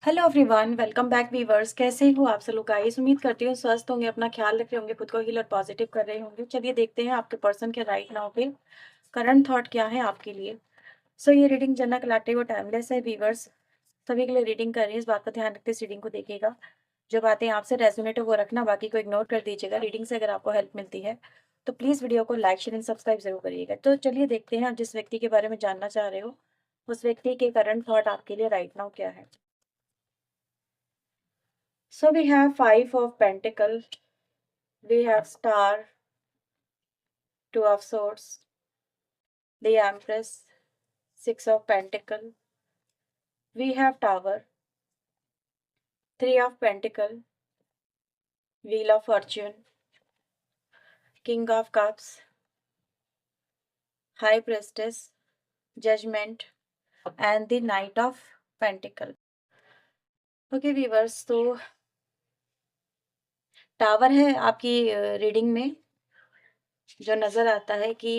Hello everyone, welcome back viewers. कैसे हो आप सब लोग गाइस? उम्मीद करती हूँ स्वस्थ होंगे, अपना ख्याल रख रहे होंगे, खुद को हील और पॉजिटिव कर रहे होंगे। चलिए देखते हैं आपके पर्सन के राइट नाउ पे करंट थॉट क्या है आपके लिए। ये रीडिंग जनरल कलेक्टिव और टाइमलेस है वीवर्स। सभी के लिए रीडिंग कर रही है, इस बात का ध्यान रखते इस रीडिंग को देखिएगा। जो बातें आपसे रेजोनेट हो वो रखना, बाकी को इग्नोर कर दीजिएगा। रीडिंग से अगर आपको हेल्प मिलती है तो प्लीज़ वीडियो को लाइक शेयर एंड सब्सक्राइब जरूर करिएगा। तो चलिए देखते हैं आप जिस व्यक्ति के बारे में जानना चाह रहे हो उस व्यक्ति के करंट थॉट आपके लिए राइट नाउ क्या है। So we have Five of Pentacle, we have Star, Two of Swords, the Empress, Six of Pentacle, we have Tower, Three of Pentacle, Wheel of Fortune, King of Cups, High Priestess, Judgment and the Knight of Pentacle. Okay viewers, तो tower है आपकी reading में। जो नजर आता है कि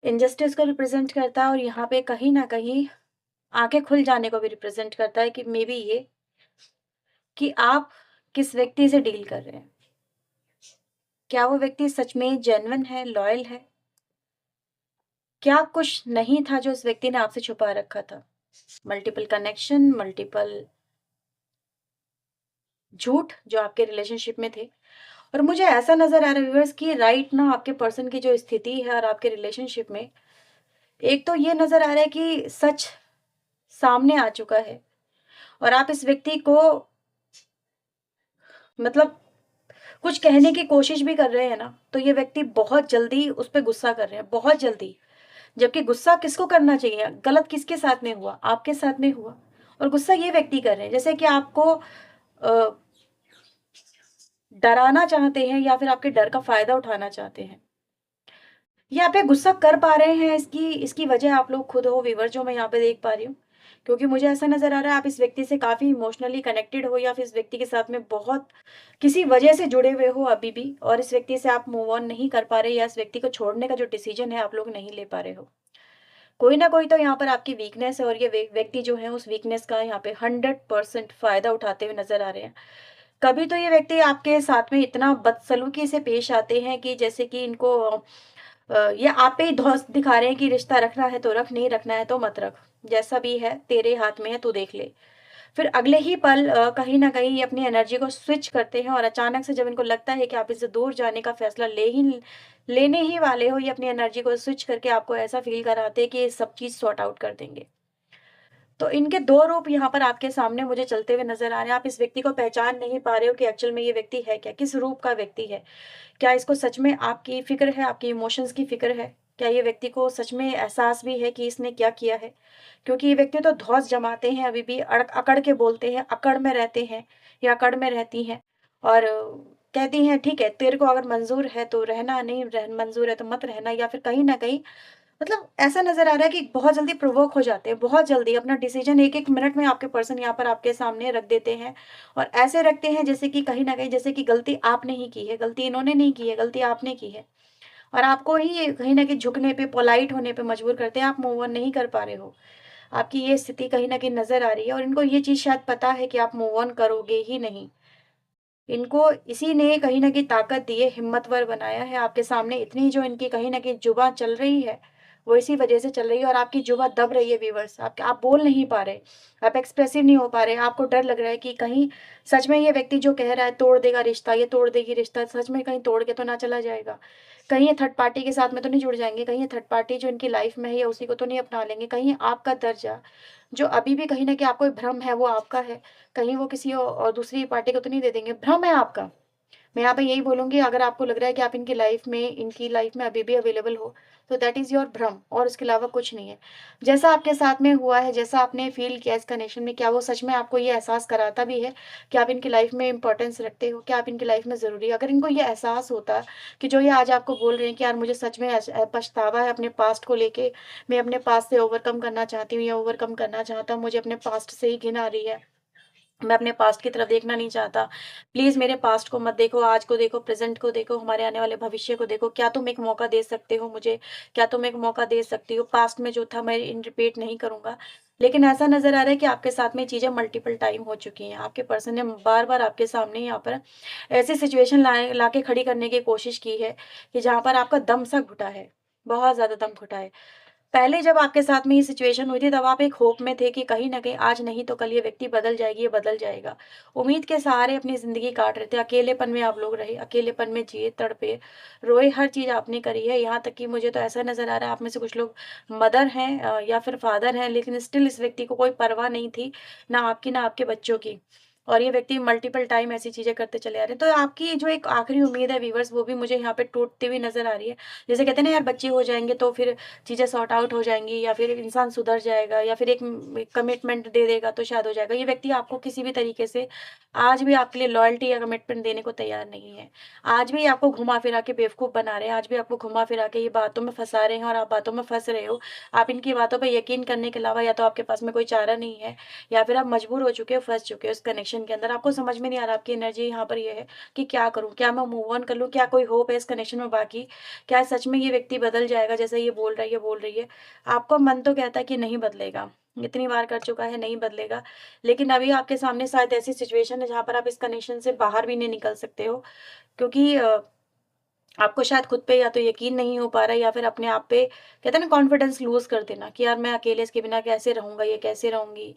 injustice को रिप्रेजेंट करता है और यहाँ पे कहीं ना कहीं आंखें खुल जाने को भी रिप्रेजेंट करता है कि मे बी ये कि आप किस व्यक्ति से डील कर रहे हैं। क्या वो व्यक्ति सच में जेन्युइन है, लॉयल है? क्या कुछ नहीं था जो उस व्यक्ति ने आपसे छुपा रखा था? मल्टीपल कनेक्शन, मल्टीपल झूठ जो आपके रिलेशनशिप में थे। और मुझे ऐसा नजर आ रहा है व्यूअर्स कि राइट ना आपके पर्सन की जो स्थिति है और आपके रिलेशनशिप में, एक तो ये नजर आ रहा है कि सच सामने आ चुका है और आप इस व्यक्ति को मतलब कुछ कहने की कोशिश भी कर रहे हैं ना, तो ये व्यक्ति बहुत जल्दी उस पर गुस्सा कर रहे हैं, बहुत जल्दी। जबकि गुस्सा किसको करना चाहिए? गलत किसके साथ में हुआ? आपके साथ में हुआ। और गुस्सा ये व्यक्ति कर रहे हैं जैसे कि आपको डराना चाहते हैं या फिर आपके डर का फायदा उठाना चाहते हैं। ये आप पे गुस्सा कर पा रहे हैं, इसकी इसकी वजह आप लोग खुद हो व्यूअर, जो मैं यहाँ पे देख पा रही हूँ। क्योंकि मुझे ऐसा नजर आ रहा है आप इस व्यक्ति से काफी इमोशनली कनेक्टेड हो या फिर इस व्यक्ति के साथ में बहुत किसी वजह से जुड़े हुए हो अभी भी, और इस व्यक्ति से आप मूव ऑन नहीं कर पा रहे या इस व्यक्ति को छोड़ने का जो डिसीजन है आप लोग नहीं ले पा रहे हो। कोई ना कोई तो यहाँ पर आपकी वीकनेस है और ये व्यक्ति जो है उस वीकनेस का यहाँ पे 100% फायदा उठाते हुए नजर आ रहे हैं। कभी तो ये व्यक्ति आपके साथ में इतना बदसलूकी से पेश आते हैं कि जैसे कि इनको ये आप पे ही धौंस दिखा रहे हैं कि रिश्ता रखना है तो रख, नहीं रखना है तो मत रख, जैसा भी है तेरे हाथ में है, तू देख ले। फिर अगले ही पल कहीं न कहीं ये अपनी एनर्जी को स्विच करते हैं और अचानक से जब इनको लगता है कि आप इससे दूर जाने का फैसला लेने ही वाले हो, ये अपनी एनर्जी को स्विच करके आपको ऐसा फ़ील कराते हैं कि ये सब चीज़ सॉर्ट आउट कर देंगे। तो इनके 2 रूप यहाँ पर आपके सामने मुझे चलते हुए नज़र आ रहे हैं। आप इस व्यक्ति को पहचान नहीं पा रहे हो कि एक्चुअल में ये व्यक्ति है क्या? किस रूप का व्यक्ति है? क्या इसको सच में आपकी फ़िक्र है, आपके इमोशंस की फ़िक्र है? क्या ये व्यक्ति को सच में एहसास भी है कि इसने क्या किया है? क्योंकि ये व्यक्ति तो धौंस जमाते हैं, अभी भी अकड़ के बोलते हैं, अकड़ में रहते हैं या अकड़ में रहती हैं और कहती हैं ठीक है, तेरे को अगर मंज़ूर है तो रहना, नहीं मंज़ूर है तो मत रहना, या फिर कहीं न कहीं मतलब ऐसा नज़र आ रहा है कि बहुत जल्दी प्रोवोक हो जाते हैं, बहुत जल्दी अपना डिसीजन 1-1 मिनट में आपके पर्सन यहाँ पर आपके सामने रख देते हैं और ऐसे रखते हैं जैसे कि कहीं न कहीं जैसे कि गलती आपने ही की है, गलती इन्होंने नहीं की है, गलती आपने की है। और आपको ही ये कहीं न कहीं झुकने पे, पोलाइट होने पे मजबूर करते हैं, आप मूव ऑन नहीं कर पा रहे हो। आपकी ये स्थिति कहीं न कहीं नज़र आ रही है और इनको ये चीज़ शायद पता है कि आप मूव ऑन करोगे ही नहीं। इनको इसी ने कहीं न कहीं ताकत दी है, हिम्मतवर बनाया है। आपके सामने इतनी जो इनकी कहीं न कहीं जुबान चल रही है, वो इसी वजह से चल रही है और आपकी जुबान दब रही है व्यूअर्स। आप बोल नहीं पा रहे, आप एक्सप्रेसिव नहीं हो पा रहे। आपको डर लग रहा है कि कहीं सच में ये व्यक्ति जो कह रहा है तोड़ देगा रिश्ता, ये तोड़ देगी रिश्ता, सच में कहीं तोड़ के तो ना चला जाएगा। कहीं ये थर्ड पार्टी के साथ में तो नहीं जुड़ जाएँगे, कहीं ये थर्ड पार्टी जो इनकी लाइफ़ में है, ये उसी को तो नहीं अपना लेंगे। कहीं आपका दर्जा जो अभी भी कहीं न कहीं आपको भ्रम है, वो आपका है। कहीं वो किसी और दूसरी पार्टी को तो नहीं दे देंगे, भ्रम है आपका। मैं यहाँ पे यही बोलूँगी, अगर आपको लग रहा है कि आप इनकी लाइफ़ में अभी भी अवेलेबल हो, तो दैट इज़ योर भ्रम और इसके अलावा कुछ नहीं है। जैसा आपके साथ में हुआ है, जैसा आपने फ़ील किया इस कनेक्शन में, क्या वो सच में आपको ये एहसास कराता भी है कि आप इनकी लाइफ़ में इम्पोर्टेंस रखते हो? क्या आप इनकी लाइफ़ में ज़रूरी हो? अगर इनको ये एहसास होता कि जो ये आज आपको बोल रहे हैं कि यार मुझे सच में पछतावा है अपने पास्ट को लेके, मैं अपने पास्ट से ओवरकम करना चाहती हूँ या ओवरकम करना चाहता हूँ, मुझे अपने पास्ट से ही घिन आ रही है। मैं अपने पास्ट की तरफ देखना नहीं चाहता। प्लीज़ मेरे पास्ट को मत देखो, आज को देखो, प्रेज़ेंट को देखो, हमारे आने वाले भविष्य को देखो। क्या तुम एक मौका दे सकते हो मुझे? क्या तुम एक मौका दे सकती हो? पास्ट में जो था मैं रिपीट नहीं करूँगा। लेकिन ऐसा नज़र आ रहा है कि आपके साथ में चीज़ें मल्टीपल टाइम हो चुकी हैं। आपके पर्सन ने बार-बार आपके सामने यहाँ पर ऐसी सिचुएशन लाके खड़ी करने की कोशिश की है कि जहाँ पर आपका दम सा घुटा है, बहुत ज़्यादा दम घुटा है। पहले जब आपके साथ में ये सिचुएशन हुई थी तब आप एक होप में थे कि कहीं न कहीं आज नहीं तो कल ये व्यक्ति बदल जाएगी, ये बदल जाएगा। उम्मीद के सहारे अपनी ज़िंदगी काट रहे थे, अकेलेपन में आप लोग रहे, अकेलेपन में जिए, तड़पे, रोए, हर चीज़ आपने करी है। यहाँ तक कि मुझे तो ऐसा नज़र आ रहा है आप में से कुछ लोग मदर हैं या फिर फादर हैं, लेकिन स्टिल इस व्यक्ति को कोई परवाह नहीं थी, ना आपकी ना आपके बच्चों की। और ये व्यक्ति मल्टीपल टाइम ऐसी चीज़ें करते चले आ रहे हैं। तो आपकी जो एक आखिरी उम्मीद है व्यूअर्स वो भी मुझे यहाँ पे टूटती हुई नज़र आ रही है। जैसे कहते हैं ना यार बच्चे हो जाएँगे तो फिर चीज़ें सॉर्ट आउट हो जाएँगी या फिर इंसान सुधर जाएगा या फिर एक कमिटमेंट दे देगा तो शायद हो जाएगा। ये व्यक्ति आपको किसी भी तरीके से आज भी आपके लिए लॉयल्टी या कमिटमेंट देने को तैयार नहीं है। आज भी आपको घुमा-फिरा के बेवकूफ़ बना रहे हैं, आज भी आपको घुमा-फिरा के ये बातों में फँसा रहे हैं और आप बातों में फँस रहे हो। आप इनकी बातों पे यकीन करने के अलावा या तो आपके पास में कोई चारा नहीं है या फिर आप मजबूर हो चुके हो, फँस चुके हो इस कनेक्शन के अंदर। आपको समझ में नहीं आ रहा आपकी एनर्जी यहाँ पर ये है कि क्या करूँ? क्या मैं मूव ऑन कर लूँ? क्या कोई होप है इस कनेक्शन में बाकी? क्या सच में ये व्यक्ति बदल जाएगा जैसे ये बोल रहा है, ये बोल रही है? आपका मन तो कहता है कि नहीं बदलेगा, इतनी बार कर चुका है, नहीं बदलेगा। लेकिन अभी आपके सामने शायद ऐसी सिचुएशन है जहाँ पर आप इस कनेक्शन से बाहर भी नहीं निकल सकते हो क्योंकि आपको शायद खुद पे या तो यकीन नहीं हो पा रहा है या फिर अपने आप पे कहते हैं ना कॉन्फिडेंस लूज़ कर देना कि यार मैं अकेले इसके बिना कैसे रहूँगा, ये कैसे रहूँगी?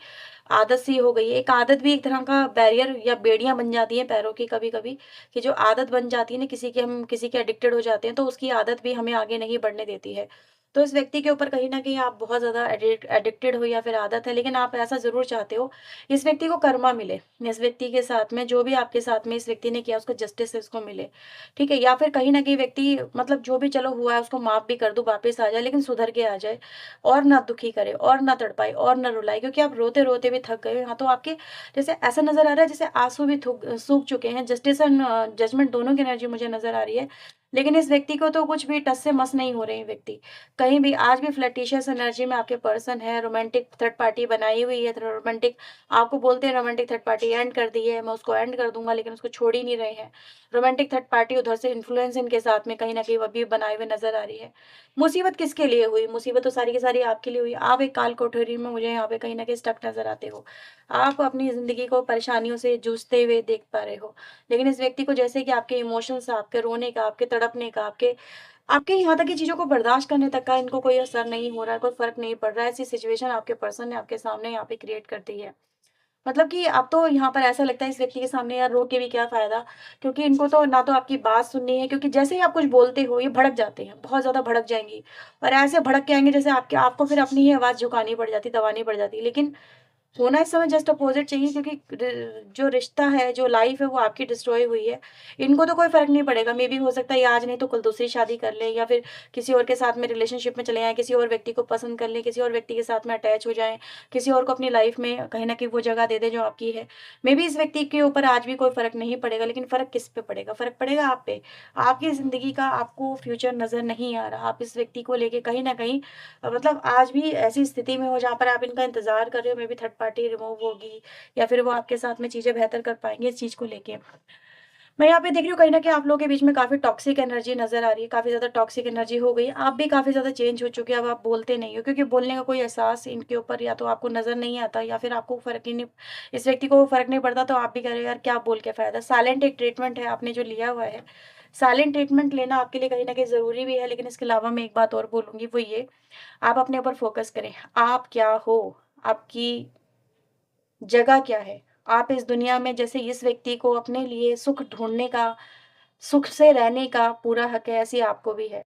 आदत सी हो गई है। एक आदत भी एक तरह का बैरियर या बेड़ियाँ बन जाती हैं पैरों की कभी-कभी कि जो आदत बन जाती है ना किसी की हम किसी के एडिक्टेड हो जाते हैं तो उसकी आदत भी हमें आगे नहीं बढ़ने देती है। तो इस व्यक्ति के ऊपर कहीं न कहीं आप बहुत ज़्यादा एडिक्टेड हो या फिर आदत है लेकिन आप ऐसा ज़रूर चाहते हो, इस व्यक्ति को कर्मा मिले। इस व्यक्ति के साथ में जो भी आपके साथ में इस व्यक्ति ने किया उसको जस्टिस इसको मिले। ठीक है? या फिर कहीं न कहीं व्यक्ति मतलब जो भी चलो हुआ है उसको माफ़ भी कर दो, वापस आ जाए लेकिन सुधर के आ जाए और ना दुखी करे और ना तड़पाए और ना रुलाए क्योंकि आप रोते-रोते भी थक गए हो। यहाँ तो आपके जैसे ऐसा नज़र आ रहा है जैसे आँसू भी सूख चुके हैं। जस्टिस एंड जजमेंट दोनों की एनर्जी मुझे नज़र आ रही है। लेकिन इस व्यक्ति को तो कुछ भी टस से मस नहीं हो रहे हैं व्यक्ति। कहीं भी आज भी फ्लर्टिशियस एनर्जी में आपके पर्सन है, रोमांटिक थर्ड पार्टी बनाई हुई है, रोमांटिक आपको बोलते हैं रोमांटिक थर्ड पार्टी एंड कर दी है, मैं उसको एंड कर दूँगा लेकिन उसको छोड़ ही नहीं रहे हैं। रोमांटिक थर्ड पार्टी उधर से इन्फ्लुएंस इनके साथ में कहीं न कहीं वो भी बनाए हुए नज़र आ रही है। मुसीबत किसके लिए हुई? मुसीबत तो सारी की सारी आपके लिए हुई। आप एक काल कोठरी में मुझे यहाँ पे कहीं न कहीं स्टक नज़र आते हो। आप अपनी ज़िंदगी को परेशानियों से जूझते हुए देख पा रहे हो। लेकिन इस व्यक्ति को जैसे कि आपके इमोशंस, आपके रोने का, आपके तड़पने का, आपके आपके यहाँ तक की चीज़ों को बर्दाश्त करने तक का इनको कोई असर नहीं हो रहा है, कोई फ़र्क नहीं पड़ रहा है। ऐसी सिचुएशन आपके पर्सन ने आपके सामने यहाँ पे क्रिएट कर दी है। मतलब कि अब तो यहाँ पर ऐसा लगता है इस व्यक्ति के सामने यार रो के भी क्या फ़ायदा? क्योंकि इनको तो ना तो आपकी बात सुननी है क्योंकि जैसे ही आप कुछ बोलते हो ये भड़क जाते हैं, बहुत ज़्यादा भड़क जाएँगी और ऐसे भड़क के आएँगे जैसे आपको फिर अपनी ही आवाज़ झुकानी पड़ जाती, दबानी पड़ जाती है। लेकिन होना इस समय जस्ट अपोज़िट चाहिए क्योंकि जो रिश्ता है, जो लाइफ़ है वो आपकी डिस्ट्रॉय हुई है। इनको तो कोई फ़र्क नहीं पड़ेगा, मेबी हो सकता है ये आज नहीं तो कल दूसरी शादी कर लें या फिर किसी और के साथ में रिलेशनशिप में चले आएँ, किसी और व्यक्ति को पसंद कर लें, किसी और व्यक्ति के साथ में अटैच हो जाएँ, किसी और को अपनी लाइफ़ में कहीं न कहीं वो जगह दे दें जो आपकी है। मेबी इस व्यक्ति के ऊपर आज भी कोई फ़र्क नहीं पड़ेगा, लेकिन फ़र्क किस पे पड़ेगा? फ़र्क पड़ेगा आप पे। आपकी ज़िंदगी का आपको फ्यूचर नज़र नहीं आ रहा। आप इस व्यक्ति को लेके कहीं न कहीं मतलब आज भी ऐसी स्थिति में हो जहाँ पर आप इनका इंतज़ार कर रहे हो, may be third party remove होगी या फिर वो आपके साथ में चीज़ें बेहतर कर पाएँगे इस चीज़ को लेके। मैं यहाँ पे देख रही हूँ कहीं न कहीं आप लोगों के बीच में काफ़ी टॉक्सिक एनर्जी नज़र आ रही है, काफ़ी ज़्यादा टॉक्सिक एनर्जी हो गई है। आप भी काफ़ी ज़्यादा चेंज हो चुके हैं, अब आप बोलते नहीं हो क्योंकि बोलने का कोई एहसास इनके ऊपर या तो आपको नज़र नहीं आता या फिर आपको फ़र्क ही नहीं इस व्यक्ति को फ़र्क नहीं पड़ता तो आप भी कह रहे हो यार क्या बोल के फ़ायदा। साइलेंट एक ट्रीटमेंट है आपने जो लिया हुआ है। साइलेंट ट्रीटमेंट लेना आपके लिए कहीं न कहीं ज़रूरी भी है लेकिन इसके अलावा मैं एक बात और बोलूँगी वो ये, आप अपने ऊपर फ़ोकस करें। आप क्या हो? आपकी जगह क्या है? आप इस दुनिया में जैसे इस व्यक्ति को अपने लिए सुख ढूँढने का, सुख से रहने का पूरा हक है, ऐसे ही आपको भी है।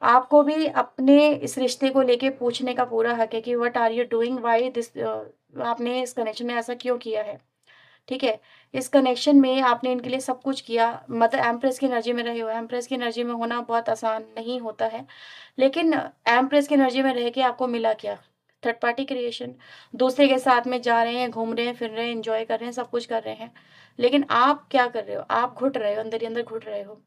आपको भी अपने इस रिश्ते को लेके पूछने का पूरा हक है कि what are you doing? Why this आपने इस कनेक्शन में ऐसा क्यों किया है? ठीक है? इस कनेक्शन में आपने इनके लिए सब कुछ किया, मतलब एम्प्रेस की एनर्जी में रहे हो, एम्प्रेस की एनर्जी में होना बहुत आसान नहीं होता है। लेकिन एम्प्रेस की एनर्जी में रह के आपको मिला क्या? थर्ड पार्टी क्रिएशन, दूसरे के साथ में जा रहे हैं, घूम रहे हैं, फिर रहे हैं, एन्जॉय कर रहे हैं, सब कुछ कर रहे हैं। लेकिन आप क्या कर रहे हो? आप घुट रहे हो, अंदर ही अंदर घुट रहे हो।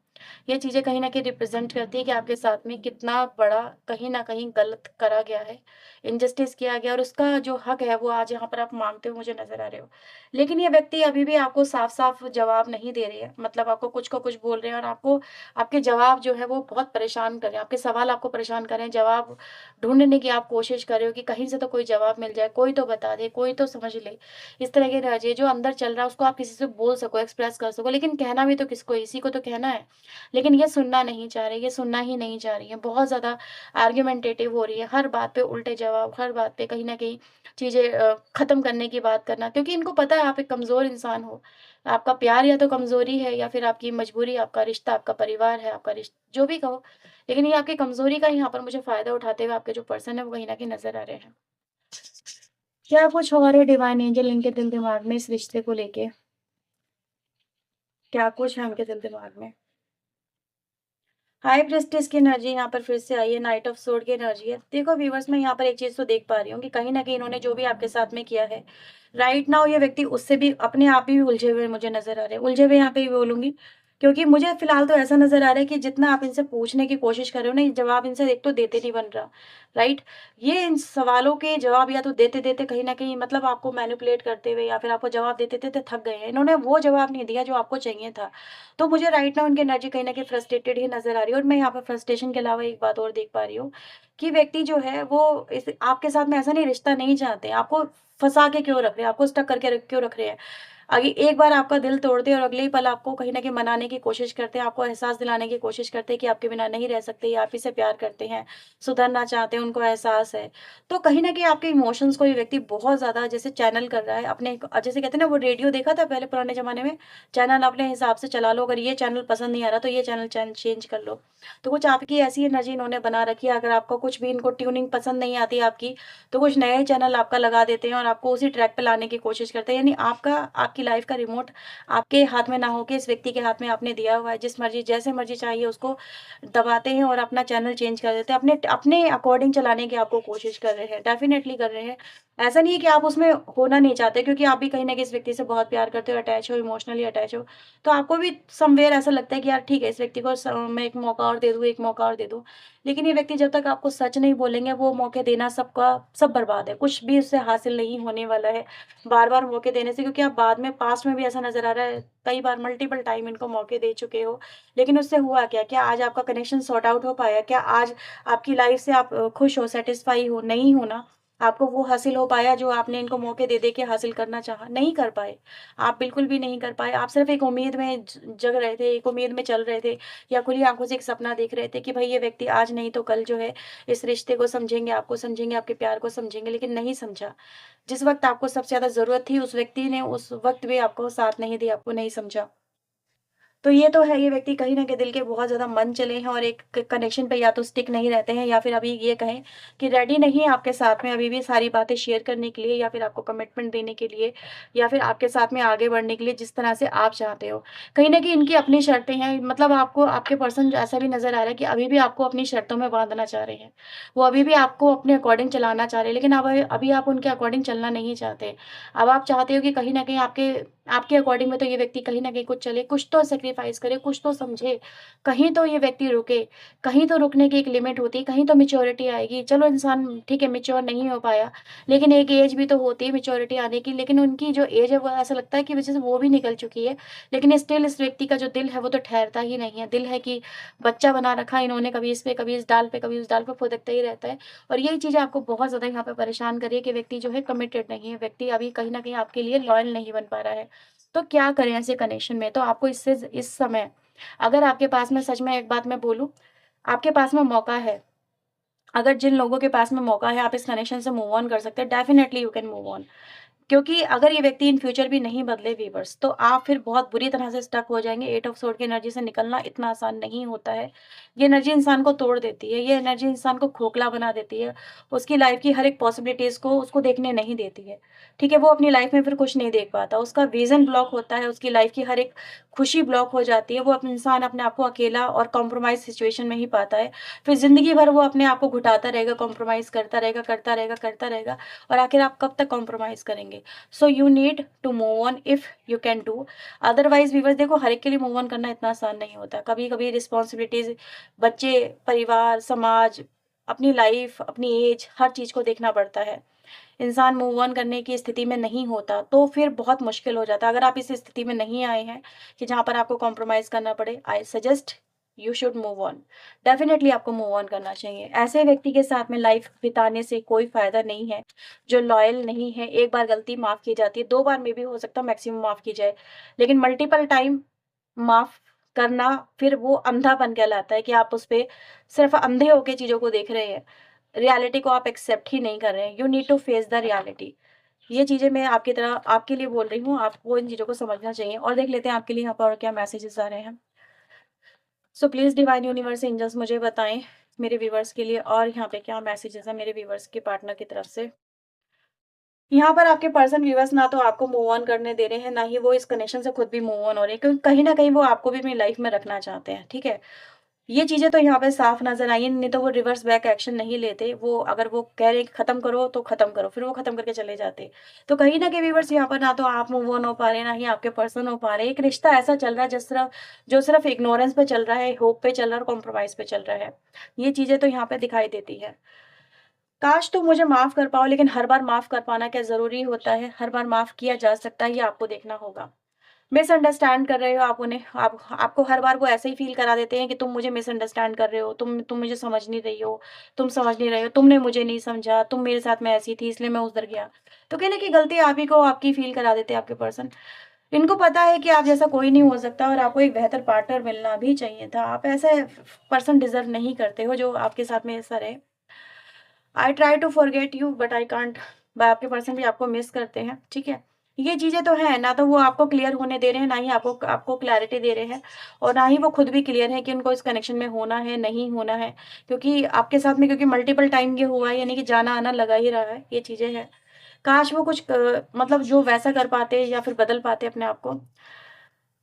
ये चीज़ें कहीं न कहीं रिप्रेज़ेंट करती है कि आपके साथ में कितना बड़ा कहीं न कहीं गलत करा गया है, इनजस्टिस किया गया और उसका जो हक है वो आज यहाँ पर आप माँगते हुए मुझे नज़र आ रहे हो। लेकिन ये व्यक्ति अभी भी आपको साफ-साफ जवाब नहीं दे रहे हैं, मतलब आपको कुछ को कुछ बोल रहे हैं और आपको आपके जवाब जो है वो बहुत परेशान कर रहे हैं, आपके सवाल आपको परेशान कर रहे हैं, जवाब ढूँढने की आप कोशिश कर रहे हो कि कहीं से तो कोई जवाब मिल जाए, कोई तो बता दे, कोई तो समझ ले। इस तरह की एनर्जी जो अंदर चल रहा है उसको आप किसी से बोल सको, एक्सप्रेस कर सको, लेकिन कहना भी तो किसको है, इसी को तो कहना है। लेकिन ये सुनना नहीं चाह रही, ये सुनना ही नहीं चाह रही है। बहुत ज़्यादा आर्ग्यूमेंटेटिव हो रही है, हर बात पे उल्टे जवाब, हर बात पे कहीं न कहीं चीज़ें ख़त्म करने की बात करना क्योंकि इनको पता है आप एक कमज़ोर इंसान हो। आपका प्यार या तो कमज़ोरी है या फिर आपकी मजबूरी, आपका रिश्ता, आपका परिवार है, आपका जो भी कहो। लेकिन ये आपकी कमज़ोरी का यहाँ पर मुझे फ़ायदा उठाते हुए आपके जो पर्सन है वो कहीं न कहीं नज़र आ रहे हैं। क्या कुछ और है डिवाइन एंजल इनके दिल-दिमाग में इस रिश्ते को लेके? क्या कुछ है उनके दिल-दिमाग में? हाई प्रेस्टिज की एनर्जी यहाँ पर फिर से आई है, नाइट ऑफ सोर्ड की एनर्जी है। देखो व्यूअर्स मैं यहाँ पर एक चीज़ तो देख पा रही हूँ कि कहीं न कहीं इन्होंने जो भी आपके साथ में किया है, राइट नाउ ये व्यक्ति उससे भी अपने आप ही उलझे हुए मुझे नज़र आ रहे हैं। उलझे हुए यहाँ पे भी बोलूँगी क्योंकि मुझे फ़िलहाल तो ऐसा नज़र आ रहा है कि जितना आप इनसे पूछने की कोशिश कर रहे हो ना, ये जवाब इनसे एक तो देते नहीं बन रहा, राइट? ये इन सवालों के जवाब या तो देते-देते कहीं न कहीं मतलब आपको मैनिपुलेट करते हुए या फिर आपको जवाब देते-देते थक गए हैं। इन्होंने वो जवाब नहीं दिया जो आपको चाहिए था। तो मुझे राइट नाउ उनकी एनर्जी कहीं न कहीं फ्रस्ट्रेटेड ही नज़र आ रही है और मैं यहाँ पर फ्रस्ट्रेशन के अलावा एक बात और देख पा रही हूँ, कि व्यक्ति जो है वो इस आपके साथ में ऐसा नहीं रिश्ता नहीं चाहते, आपको फँसा के क्यों रख रहे हैं, आपको स्टक करके क्यों रख रहे हैं। आगे एक बार आपका दिल तोड़ते हैं और अगले ही पल आपको कहीं न कहीं मनाने की कोशिश करते हैं, आपको एहसास दिलाने की कोशिश करते हैं कि आपके बिना नहीं रह सकते, ये आप ही से प्यार करते हैं, सुधरना चाहते हैं, उनको एहसास है। तो कहीं न कहीं आपके इमोशंस को ये व्यक्ति बहुत ज़्यादा जैसे चैनल कर रहा है अपने जैसे कहते हैं ना वो रेडियो देखा था पहले पुराने ज़माने में, चैनल अपने हिसाब से चला लो, अगर ये चैनल पसंद नहीं आ रहा तो ये चैनल चेंज कर लो। तो कुछ आपकी ऐसी एनर्जी इन्होंने बना रखी है, अगर आपको कुछ भी इनको ट्यूनिंग पसंद नहीं आती आपकी, तो कुछ नए चैनल आपका लगा देते हैं और आपको उसी ट्रैक पे लाने की कोशिश करते हैं। यानी आपकी लाइफ़ का रिमोट आपके हाथ में ना होके इस व्यक्ति के हाथ में आपने दिया हुआ है, जिस मर्ज़ी जैसे मर्ज़ी चाहिए उसको दबाते हैं और अपना चैनल चेंज कर देते हैं। अपने अपने अकॉर्डिंग चलाने की आपको कोशिश कर रहे हैं, डेफ़िनेटली कर रहे हैं। ऐसा नहीं है कि आप उसमें होना नहीं चाहते क्योंकि आप भी कहीं न कहीं इस व्यक्ति से बहुत प्यार करते हो, अटैच हो, इमोशनली अटैच हो। तो आपको भी समव्हेयर ऐसा लगता है कि यार ठीक है, इस व्यक्ति को मैं एक मौका और दे दूँ, एक मौका और दे दूँ। लेकिन ये व्यक्ति जब तक आपको सच नहीं बोलेंगे, वो मौके देना सबका सब बर्बाद है, कुछ भी उससे हासिल नहीं होने वाला है, बार-बार मौके देने से क्योंकि आप बाद में पास्ट में भी ऐसा नज़र आ रहा है, कई बार मल्टीपल टाइम इनको मौके दे चुके हो, लेकिन उससे हुआ क्या? क्या आज आपका कनेक्शन सॉर्ट आउट हो पाया? क्या आज आपकी लाइफ़ से आप खुश हो, सैटिस्फाई हो? नहीं हो ना। आपको वो हासिल हो पाया जो आपने इनको मौके दे-दे के हासिल करना चाहा? नहीं कर पाए। आप बिल्कुल भी नहीं कर पाए। आप सिर्फ़ एक उम्मीद में जग रहे थे, एक उम्मीद में चल रहे थे या खुली आँखों से एक सपना देख रहे थे कि भई ये व्यक्ति आज नहीं तो कल जो है इस रिश्ते को समझेंगे, आपको समझेंगे, आपके प्यार को समझेंगे, लेकिन नहीं समझा। जिस वक़्त आपको सबसे ज़्यादा ज़रूरत थी, उस व्यक्ति ने उस वक़्त भी आपको साथ नहीं दिया, आपको नहीं समझा। तो ये तो है, ये व्यक्ति कहीं न कहीं दिल के बहुत ज़्यादा मन चले हैं और एक क कनेक्शन पे या तो स्टिक नहीं रहते हैं या फिर अभी ये कहें कि रेडी नहीं है आपके साथ में अभी भी सारी बातें शेयर करने के लिए या फिर आपको कमिटमेंट देने के लिए या फिर आपके साथ में आगे बढ़ने के लिए जिस तरह से आप चाहते हो। कहीं न कहीं इनकी अपनी शर्तें हैं मतलब आपको आपके पर्सन ऐसा भी नज़र आ रहा है कि अभी भी आपको अपनी शर्तों में बाँधना चाह रहे हैं। वो अभी भी आपको अपने अकॉर्डिंग चलाना चाह रहे हैं लेकिन अब अभी आप उनके अकॉर्डिंग चलना नहीं चाहते। अब आप चाहते हो कि कहीं न कहीं आपके आपके अकॉर्डिंग में तो ये व्यक्ति कहीं न कहीं कुछ चले, कुछ तो सैक्रिफाइस करे, कुछ तो समझे, कहीं तो ये व्यक्ति रुके, कहीं तो रुकने की एक लिमिट होती है, कहीं तो मैच्योरिटी आएगी। चलो इंसान ठीक है मैच्योर नहीं हो पाया, लेकिन एक एज भी तो होती है मैच्योरिटी आने की, लेकिन उनकी जो एज है वो ऐसा लगता है कि वजह से वो भी निकल चुकी है। लेकिन स्टिल इस व्यक्ति का जो दिल है वो तो ठहरता ही नहीं है। दिल है कि बच्चा बना रखा है इन्होंने कभी इस पे, कभी इस डाल पे, कभी उस डाल पे फुदकता ही रहता है। और यही चीज़ें आपको बहुत ज़्यादा यहाँ पे परेशान कर रही है कि व्यक्ति जो है कमिटेड नहीं है, व्यक्ति अभी कहीं न कहीं आपके लिए लॉयल नहीं बन पा रहा है। तो क्या करें ऐसे कनेक्शन में? तो आपको इससे इस समय अगर आपके पास में सच में एक बात मैं बोलूँ, आपके पास में मौका है। अगर जिन लोगों के पास में मौका है, आप इस कनेक्शन से मूव ऑन कर सकते हैं, definitely you can move on. क्योंकि अगर ये व्यक्ति इन फ्यूचर भी नहीं बदले व्यूअर्स, तो आप फिर बहुत बुरी तरह से स्टक हो जाएँगे। एट ऑफ सोर्ड की एनर्जी से निकलना इतना आसान नहीं होता है। ये एनर्जी इंसान को तोड़ देती है, ये एनर्जी इंसान को खोखला बना देती है। उसकी लाइफ़ की हर एक पॉसिबिलिटीज़ को उसको देखने नहीं देती है। ठीक है, वो अपनी लाइफ़ में फिर कुछ नहीं देख पाता। उसका विज़न ब्लॉक होता है, उसकी लाइफ़ की हर एक खुशी ब्लॉक हो जाती है। वो इंसान अपने आप को अकेला और कॉम्प्रोमाइज़ सिचुएशन में ही पाता है। फिर ज़िंदगी भर वो अपने आप को घुटाता रहेगा, कॉम्प्रोमाइज़ करता रहेगा, करता रहेगा, करता रहेगा और आखिर आप कब तक कॉम्प्रोमाइज़ करेंगे? जाएंगे। So you need to move on if you can do. Otherwise viewers देखो, हर एक के लिए मूव ऑन करना इतना आसान नहीं होता। कभी कभी रिस्पॉन्सिबिलिटीज, बच्चे, परिवार, समाज, अपनी लाइफ, अपनी एज, हर चीज़ को देखना पड़ता है। इंसान मूव ऑन करने की स्थिति में नहीं होता तो फिर बहुत मुश्किल हो जाता है। अगर आप इस स्थिति में नहीं आए हैं कि जहाँ पर आपको कॉम्प्रोमाइज़ करना पड़े, I suggest you should move on. Definitely आपको मूव ऑन करना चाहिए। ऐसे व्यक्ति के साथ में लाइफ बिताने से कोई फ़ायदा नहीं है जो लॉयल नहीं है। एक बार गलती माफ़ की जाती है, 2 बार में भी हो सकता है मैक्सिमम माफ़ की जाए, लेकिन मल्टीपल टाइम माफ़ करना फिर वो अंधापन कहलाता है कि आप उस पे सिर्फ़ अंधे होके चीज़ों को देख रहे हैं। रियलिटी को आप एक्सेप्ट ही नहीं कर रहे हैं। You need to face the reality. ये चीज़ें मैं आपकी तरह आपके लिए बोल रही हूँ, आपको इन चीज़ों को समझना चाहिए। और देख लेते हैं आपके लिए यहाँ पर और क्या मैसेजेस आ रहे हैं। So please divine universe angels मुझे बताएं मेरे व्यूवर्स के लिए और यहाँ पे क्या मैसेजेस हैं मेरे व्यूवर्स के पार्टनर की तरफ से। यहाँ पर आपके पर्सन व्यूअर्स ना तो आपको मूव ऑन करने दे रहे हैं, ना ही वो इस कनेक्शन से खुद भी मूव ऑन हो रहे हैं, क्योंकि कहीं न कहीं वो आपको भी अपनी लाइफ में रखना चाहते हैं, ठीक है? ये चीज़ें तो यहाँ पे साफ नज़र आई हैं, नहीं तो वो रिवर्स बैक एक्शन नहीं लेते। वो अगर वो कह रहे हैं कि खत्म करो तो खत्म करो, फिर वो खत्म करके चले जाते। तो कहीं न कहीं व्यूअर्स यहाँ पर ना तो आप मूव ऑन हो पा रहे हैं, ना ही आपके पर्सन हो पा रहे हैं। एक रिश्ता ऐसा चल रहा है जो सिर्फ़ इग्नोरेंस पे चल रहा है, होप पे चल रहा है और कॉम्प्रोमाइज़ पे चल रहा है। ये चीज़ें तो यहाँ पे दिखाई देती है। काश तुम मुझे माफ़ कर पाओ, लेकिन हर बार माफ़ कर पाना क्या ज़रूरी होता है? हर बार माफ़ किया जा सकता है, ये आपको देखना होगा। मिसअंडरस्टैंड कर रहे हो आप उन्हें, आप आपको हर बार वो ऐसे ही फ़ील करा देते हैं कि तुम मुझे मिसअंडरस्टैंड कर रहे हो, तुम मुझे समझ नहीं रही हो, तुम समझ नहीं रहे हो, तुमने मुझे नहीं समझा, तुम मेरे साथ में ऐसी थी इसलिए मैं उधर गया। तो कहीं न कहीं गलती आप ही को आपकी फ़ील करा देते हैं आपके पर्सन। इनको पता है कि आप जैसा कोई नहीं हो सकता और आपको एक बेहतर पार्टनर मिलना भी चाहिए था। आप ऐसे पर्सन डिज़र्व नहीं करते हो जो आपके साथ में ऐसा रहे। I try to forget you but I can't. आपके पर्सन भी आपको मिस करते हैं, ठीक है? ये चीज़ें तो हैं, ना तो वो आपको क्लियर होने दे रहे हैं, ना ही आपको आपको क्लैरिटी दे रहे हैं और ना ही वो खुद भी क्लियर हैं कि उनको इस कनेक्शन में होना है, नहीं होना है। क्योंकि आपके साथ में क्योंकि मल्टीपल टाइम ये हुआ है, यानी कि जाना-आना लगा ही रहा है, ये चीज़ें हैं। काश वो कुछ मतलब जो वैसा कर पाते या फिर बदल पाते अपने आप को।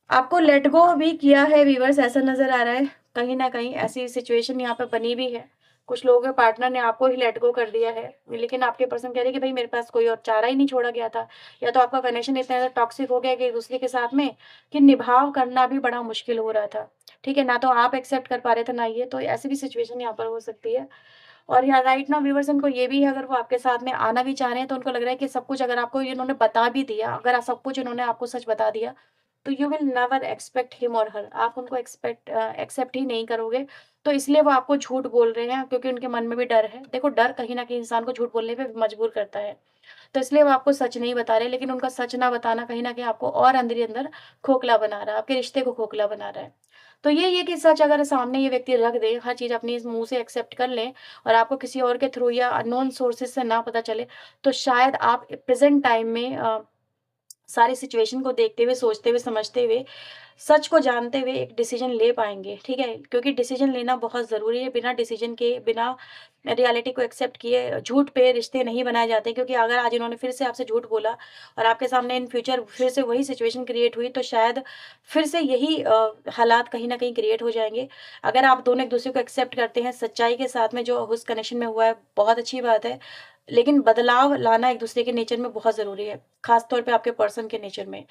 आपको लेट गो भी किया है व्यूअर्स, ऐसा नज़र आ रहा है। कहीं न कहीं ऐसी सिचुएशन यहाँ पे बनी भी है। कुछ लोगों के पार्टनर ने आपको ही लेट गो कर दिया है, लेकिन आपके पर्सन कह रहे हैं कि भई मेरे पास कोई और चारा ही नहीं छोड़ा गया था। या तो आपका कनेक्शन इतना ज़्यादा टॉक्सिक हो गया कि एक-दूसरे के साथ में कि निभाव करना भी बड़ा मुश्किल हो रहा था। ठीक है? ना तो आप एक्सेप्ट कर पा रहे थे, ना ये, तो ऐसी भी सिचुएशन यहाँ पर हो सकती है। और यहाँ राइट नाउ व्यूअर्स उनको ये भी है, अगर वो आपके साथ में आना भी चाह रहे हैं तो उनको लग रहा है कि सब कुछ अगर आपको इन्होंने बता भी दिया, अगर सब कुछ इन्होंने आपको सच बता दिया, तो you will never expect him और हर। आप उनको एक्सेप्ट ही नहीं करोगे। तो इसलिए वो आपको झूठ बोल रहे हैं, क्योंकि उनके मन में भी डर है। देखो, डर कहीं न कहीं इंसान को झूठ बोलने पे मजबूर करता है। तो इसलिए वो आपको सच नहीं बता रहे, लेकिन उनका सच ना बताना कहीं न कहीं आपको और अंदर ही अंदर खोखला बना रहा है, आपके रिश्ते को खोखला बना रहा है। तो यही है कि सच अगर सामने ये व्यक्ति रख दे, हर चीज़ अपनी इस मुँह से एक्सेप्ट कर लें और आपको किसी और के थ्रू या अननोन सोर्सेज़ से ना पता चले, तो शायद आप प्रेज़ेंट टाइम में सारी सिचुएशन को देखते हुए, सोचते हुए, समझते हुए, सच को जानते हुए एक डिसीजन ले पाएँगे, ठीक है? क्योंकि डिसीजन लेना बहुत ज़रूरी है, बिना डिसीजन के, बिना रियलिटी को एक्सेप्ट किए झूठ पे रिश्ते नहीं बनाए जाते। क्योंकि अगर आज इन्होंने फिर से आपसे झूठ बोला और आपके सामने इन फ्यूचर फिर से वही सिचुएशन क्रिएट हुई, तो शायद फिर से यही हालात कहीं न कहीं क्रिएट हो जाएँगे। अगर आप दोनों एक-दूसरे को एक्सेप्ट करते हैं, सच्चाई के साथ में जो उस कनेक्शन में हुआ है, बहुत अच्छी बात है। लेकिन बदलाव लाना एक-दूसरे के नेचर में बहुत ज़रूरी है, ख़ास तौर पे आपके पर्सन के नेचर में।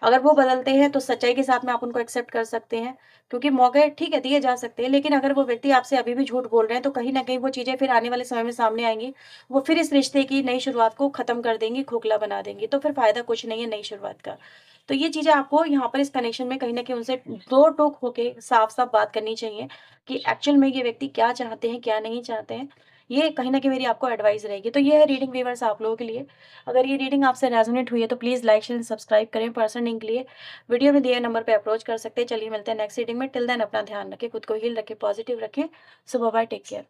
अगर वो बदलते हैं तो सच्चाई के साथ में आप उनको एक्सेप्ट कर सकते हैं, क्योंकि मौके ठीक है दिए जा सकते हैं, लेकिन अगर वो व्यक्ति आपसे अभी भी झूठ बोल रहे हैं तो कहीं न कहीं वो चीज़ें फिर आने वाले समय में सामने आएँगी। वो फिर इस रिश्ते की नई शुरुआत को ख़त्म कर देंगी, खोखला बना देंगी, तो फिर फ़ायदा कुछ नहीं है नई शुरुआत का। तो ये चीज़ें आपको यहाँ पर इस कनेक्शन में कहीं न कहीं उनसे दो टोक होके साफ-साफ बात करनी चाहिए कि एक्चुअल में ये व्यक्ति क्या चाहते हैं, क्या नहीं चाहते हैं। ये कहीं न कहीं मेरी आपको एडवाइस रहेगी। तो ये है रीडिंग व्यूअर्स आप लोगों के लिए। अगर ये रीडिंग आपसे रेज़ोनेट हुई है तो please like, share and subscribe करें। पर्सनिंग के लिए वीडियो में दिए नंबर पे अप्रोच कर सकते हैं। चलिए मिलते हैं नेक्स्ट रीडिंग में। टिल देन अपना ध्यान रखें, खुद को हील रखें, पॉजिटिव रखें। सो बाय बाय, टेक केयर।